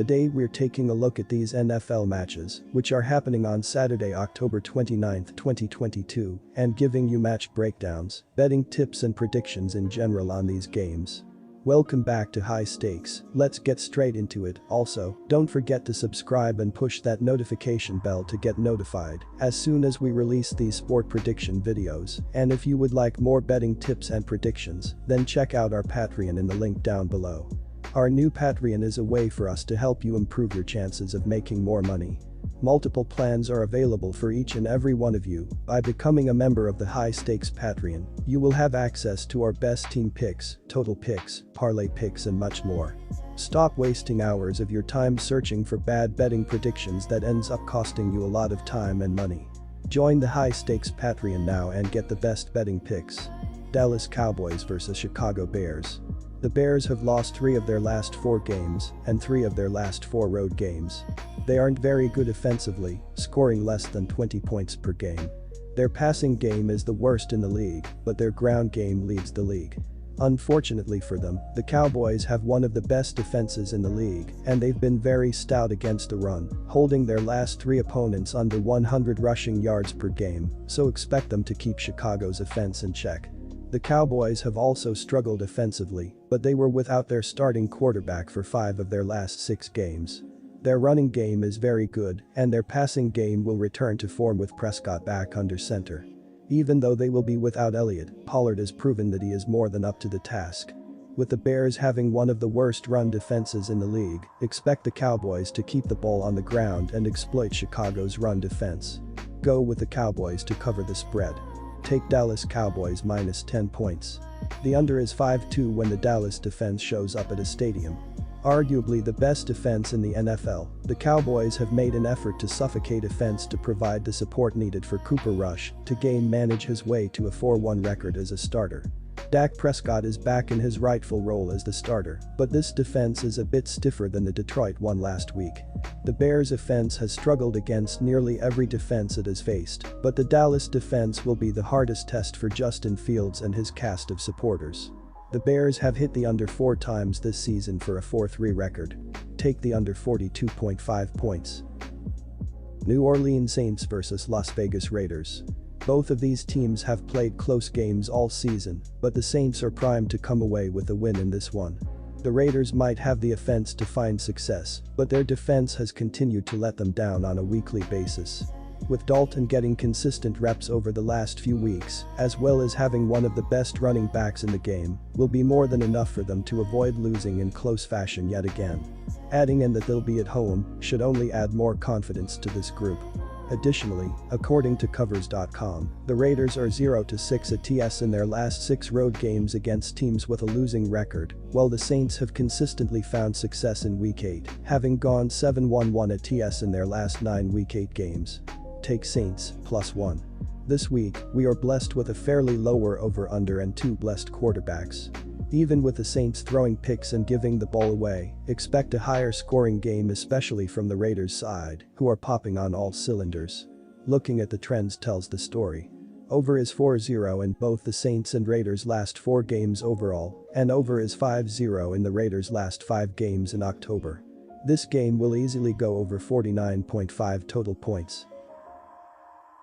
Today we're taking a look at these NFL matches, which are happening on Saturday, October 29, 2022, and giving you match breakdowns, betting tips and predictions in general on these games. Welcome back to High Stakes, let's get straight into it. Also, don't forget to subscribe and push that notification bell to get notified as soon as we release these sport prediction videos. And if you would like more betting tips and predictions, then check out our Patreon in the link down below. Our new Patreon is a way for us to help you improve your chances of making more money. Multiple plans are available for each and every one of you. By becoming a member of the High Stakes Patreon, you will have access to our best team picks, total picks, parlay picks and much more. Stop wasting hours of your time searching for bad betting predictions that ends up costing you a lot of time and money. Join the High Stakes Patreon now and get the best betting picks. Dallas Cowboys vs Chicago Bears. The Bears have lost 3 of their last 4 games and 3 of their last 4 road games. They aren't very good offensively, scoring less than 20 points per game. Their passing game is the worst in the league, but their ground game leads the league. Unfortunately for them, the Cowboys have one of the best defenses in the league, and they've been very stout against the run, holding their last 3 opponents under 100 rushing yards per game, so expect them to keep Chicago's offense in check. The Cowboys have also struggled offensively, but they were without their starting quarterback for 5 of their last 6 games. Their running game is very good, and their passing game will return to form with Prescott back under center. Even though they will be without Elliott, Pollard has proven that he is more than up to the task. With the Bears having one of the worst run defenses in the league, expect the Cowboys to keep the ball on the ground and exploit Chicago's run defense. Go with the Cowboys to cover the spread. Take Dallas Cowboys minus 10 points. The under is 5-2 when the Dallas defense shows up at a stadium. Arguably the best defense in the NFL, the Cowboys have made an effort to suffocate offense to provide the support needed for Cooper Rush to manage his way to a 4-1 record as a starter. Dak Prescott is back in his rightful role as the starter, but this defense is a bit stiffer than the Detroit one last week. The Bears' offense has struggled against nearly every defense it has faced, but the Dallas defense will be the hardest test for Justin Fields and his cast of supporters. The Bears have hit the under 4 times this season for a 4-3 record. Take the under 42.5 points. New Orleans Saints vs Las Vegas Raiders. Both of these teams have played close games all season, but the Saints are primed to come away with a win in this one. The Raiders might have the offense to find success, but their defense has continued to let them down on a weekly basis. With Dalton getting consistent reps over the last few weeks, as well as having one of the best running backs in the game, will be more than enough for them to avoid losing in close fashion yet again. Adding in that they'll be at home should only add more confidence to this group. Additionally, according to covers.com, the Raiders are 0-6 at TS in their last 6 road games against teams with a losing record, while the Saints have consistently found success in Week 8, having gone 7-1-1 at TS in their last 9 Week 8 games. Take Saints, +1. This week, we are blessed with a fairly lower over-under and 2 blessed quarterbacks. Even with the Saints throwing picks and giving the ball away, expect a higher scoring game especially from the Raiders' side, who are popping on all cylinders. Looking at the trends tells the story. Over is 4-0 in both the Saints and Raiders' last 4 games overall, and over is 5-0 in the Raiders' last 5 games in October. This game will easily go over 49.5 total points.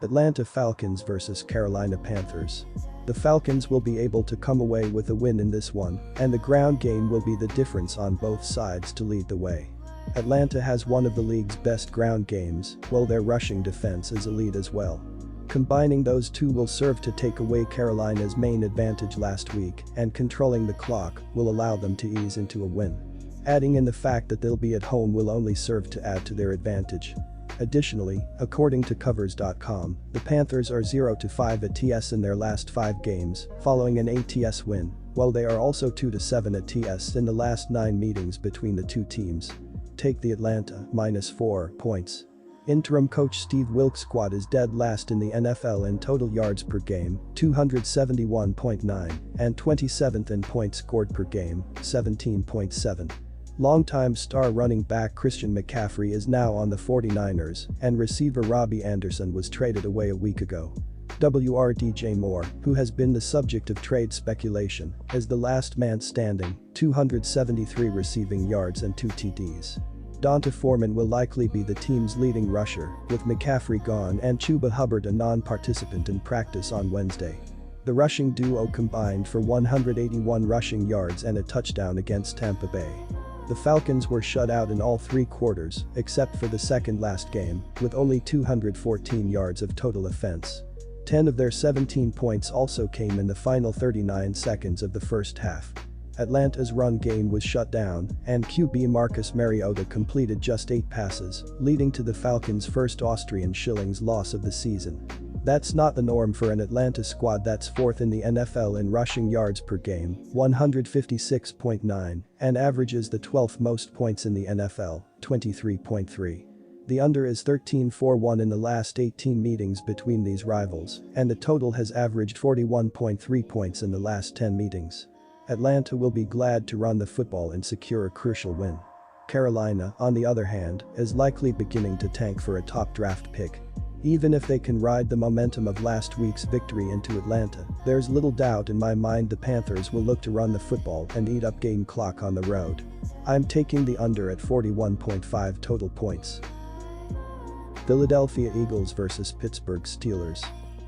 Atlanta Falcons vs Carolina Panthers. The Falcons will be able to come away with a win in this one, and the ground game will be the difference on both sides to lead the way. Atlanta has one of the league's best ground games, while their rushing defense is elite as well. Combining those two will serve to take away Carolina's main advantage last week, and controlling the clock will allow them to ease into a win. Adding in the fact that they'll be at home will only serve to add to their advantage. Additionally, according to covers.com, the Panthers are 0-5 at TS in their last 5 games, following an ATS win, while they are also 2-7 at TS in the last 9 meetings between the two teams. Take the Atlanta, -4 points. Interim coach Steve Wilks' squad is dead last in the NFL in total yards per game, 271.9, and 27th in points scored per game, 17.7. Longtime star running back Christian McCaffrey is now on the 49ers, and receiver Robbie Anderson was traded away a week ago. DJ Moore, who has been the subject of trade speculation, is the last man standing, 273 receiving yards and 2 TDs. Donta Foreman will likely be the team's leading rusher, with McCaffrey gone and Chuba Hubbard a non-participant in practice on Wednesday. The rushing duo combined for 181 rushing yards and a touchdown against Tampa Bay. The Falcons were shut out in all three quarters, except for the second last game, with only 214 yards of total offense. 10 of their 17 points also came in the final 39 seconds of the first half. Atlanta's run game was shut down, and QB Marcus Mariota completed just 8 passes, leading to the Falcons' first Austrian shillings loss of the season. That's not the norm for an Atlanta squad that's fourth in the NFL in rushing yards per game, 156.9, and averages the 12th most points in the NFL, 23.3. The under is 13-4-1 in the last 18 meetings between these rivals, and the total has averaged 41.3 points in the last 10 meetings. Atlanta will be glad to run the football and secure a crucial win. Carolina, on the other hand, is likely beginning to tank for a top draft pick. Even if they can ride the momentum of last week's victory into Atlanta, there's little doubt in my mind the Panthers will look to run the football and eat up game clock on the road. I'm taking the under at 41.5 total points. Philadelphia Eagles vs Pittsburgh Steelers.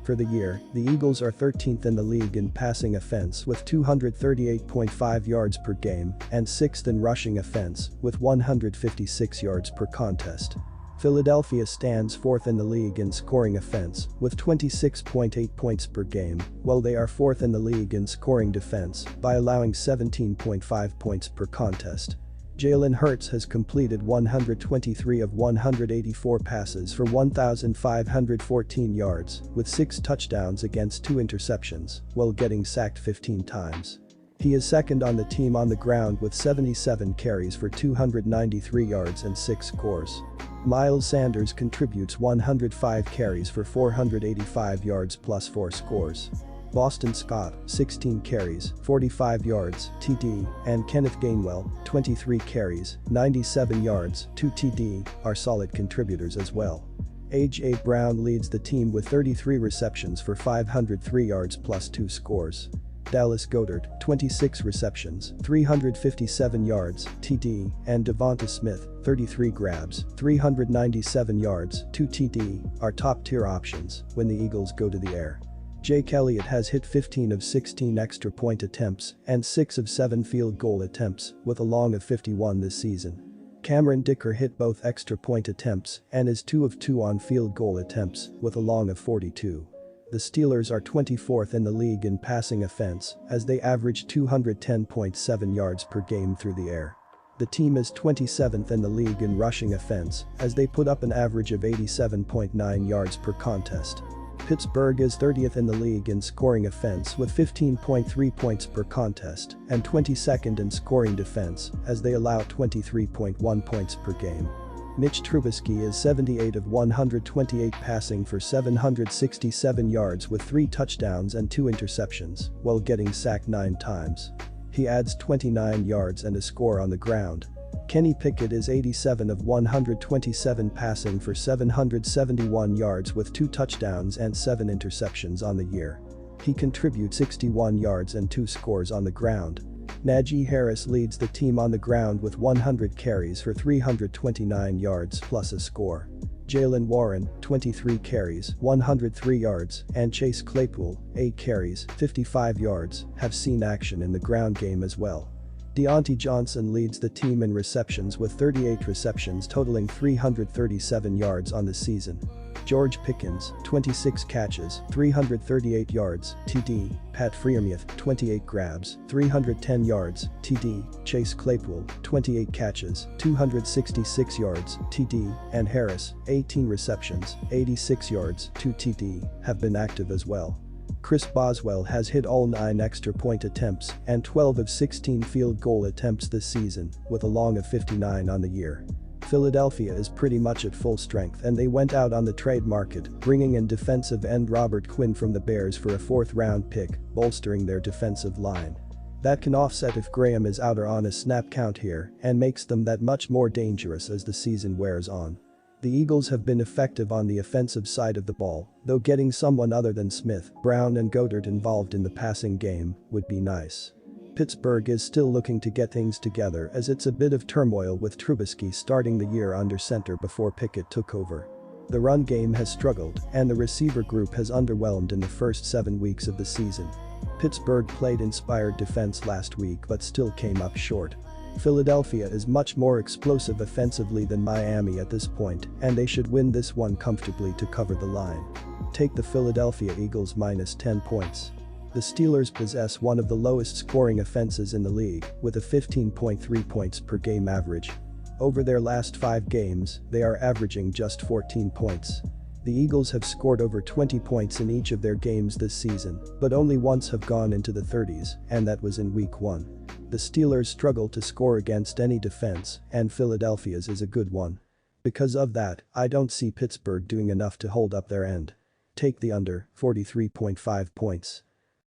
For the year, the Eagles are 13th in the league in passing offense with 238.5 yards per game and 6th in rushing offense with 156 yards per contest. Philadelphia stands 4th in the league in scoring offense with 26.8 points per game, while they are 4th in the league in scoring defense by allowing 17.5 points per contest. Jalen Hurts has completed 123 of 184 passes for 1,514 yards with 6 touchdowns against 2 interceptions, while getting sacked 15 times. He is second on the team on the ground with 77 carries for 293 yards and 6 scores. Miles Sanders contributes 105 carries for 485 yards plus 4 scores. Boston Scott, 16 carries, 45 yards, TD, and Kenneth Gainwell, 23 carries, 97 yards, 2 TD, are solid contributors as well. A.J. Brown leads the team with 33 receptions for 503 yards plus 2 scores. Dallas Goedert, 26 receptions, 357 yards, TD, and Devonta Smith, 33 grabs, 397 yards, 2 TD, are top-tier options when the Eagles go to the air. Jake Elliott has hit 15 of 16 extra point attempts and 6 of 7 field goal attempts with a long of 51 this season. Cameron Dicker hit both extra point attempts and is 2 of 2 on field goal attempts with a long of 42. The Steelers are 24th in the league in passing offense as they average 210.7 yards per game through the air. The team is 27th in the league in rushing offense as they put up an average of 87.9 yards per contest. Pittsburgh is 30th in the league in scoring offense with 15.3 points per contest and 22nd in scoring defense as they allow 23.1 points per game. Mitch Trubisky is 78 of 128 passing for 767 yards with 3 touchdowns and 2 interceptions, while getting sacked 9 times. He adds 29 yards and a score on the ground. Kenny Pickett is 87 of 127 passing for 771 yards with 2 touchdowns and 7 interceptions on the year. He contributes 61 yards and 2 scores on the ground. Najee Harris leads the team on the ground with 100 carries for 329 yards plus a score. Jaylen Warren, 23 carries, 103 yards, and Chase Claypool, 8 carries, 55 yards, have seen action in the ground game as well. Deontay Johnson leads the team in receptions with 38 receptions totaling 337 yards on the season. George Pickens, 26 catches, 338 yards, TD, Pat Freiermuth, 28 grabs, 310 yards, TD, Chase Claypool, 28 catches, 266 yards, TD, and Harris, 18 receptions, 86 yards, 2 TD, have been active as well. Chris Boswell has hit all 9 extra point attempts and 12 of 16 field goal attempts this season, with a long of 59 on the year. Philadelphia is pretty much at full strength and they went out on the trade market, bringing in defensive end Robert Quinn from the Bears for a 4th-round pick, bolstering their defensive line. That can offset if Graham is out or on a snap count here and makes them that much more dangerous as the season wears on. The Eagles have been effective on the offensive side of the ball, though getting someone other than Smith, Brown and Goedert involved in the passing game would be nice. Pittsburgh is still looking to get things together as it's a bit of turmoil with Trubisky starting the year under center before Pickett took over. The run game has struggled and the receiver group has underwhelmed in the first 7 weeks of the season. Pittsburgh played inspired defense last week but still came up short. Philadelphia is much more explosive offensively than Miami at this point, and they should win this one comfortably to cover the line. Take the Philadelphia Eagles -10 points. The Steelers possess one of the lowest scoring offenses in the league, with a 15.3 points per game average. Over their last 5 games, they are averaging just 14 points. The Eagles have scored over 20 points in each of their games this season, but only once have gone into the 30s, and that was in Week 1. The Steelers struggle to score against any defense, and Philadelphia's is a good one. Because of that, I don't see Pittsburgh doing enough to hold up their end. Take the under, 43.5 points.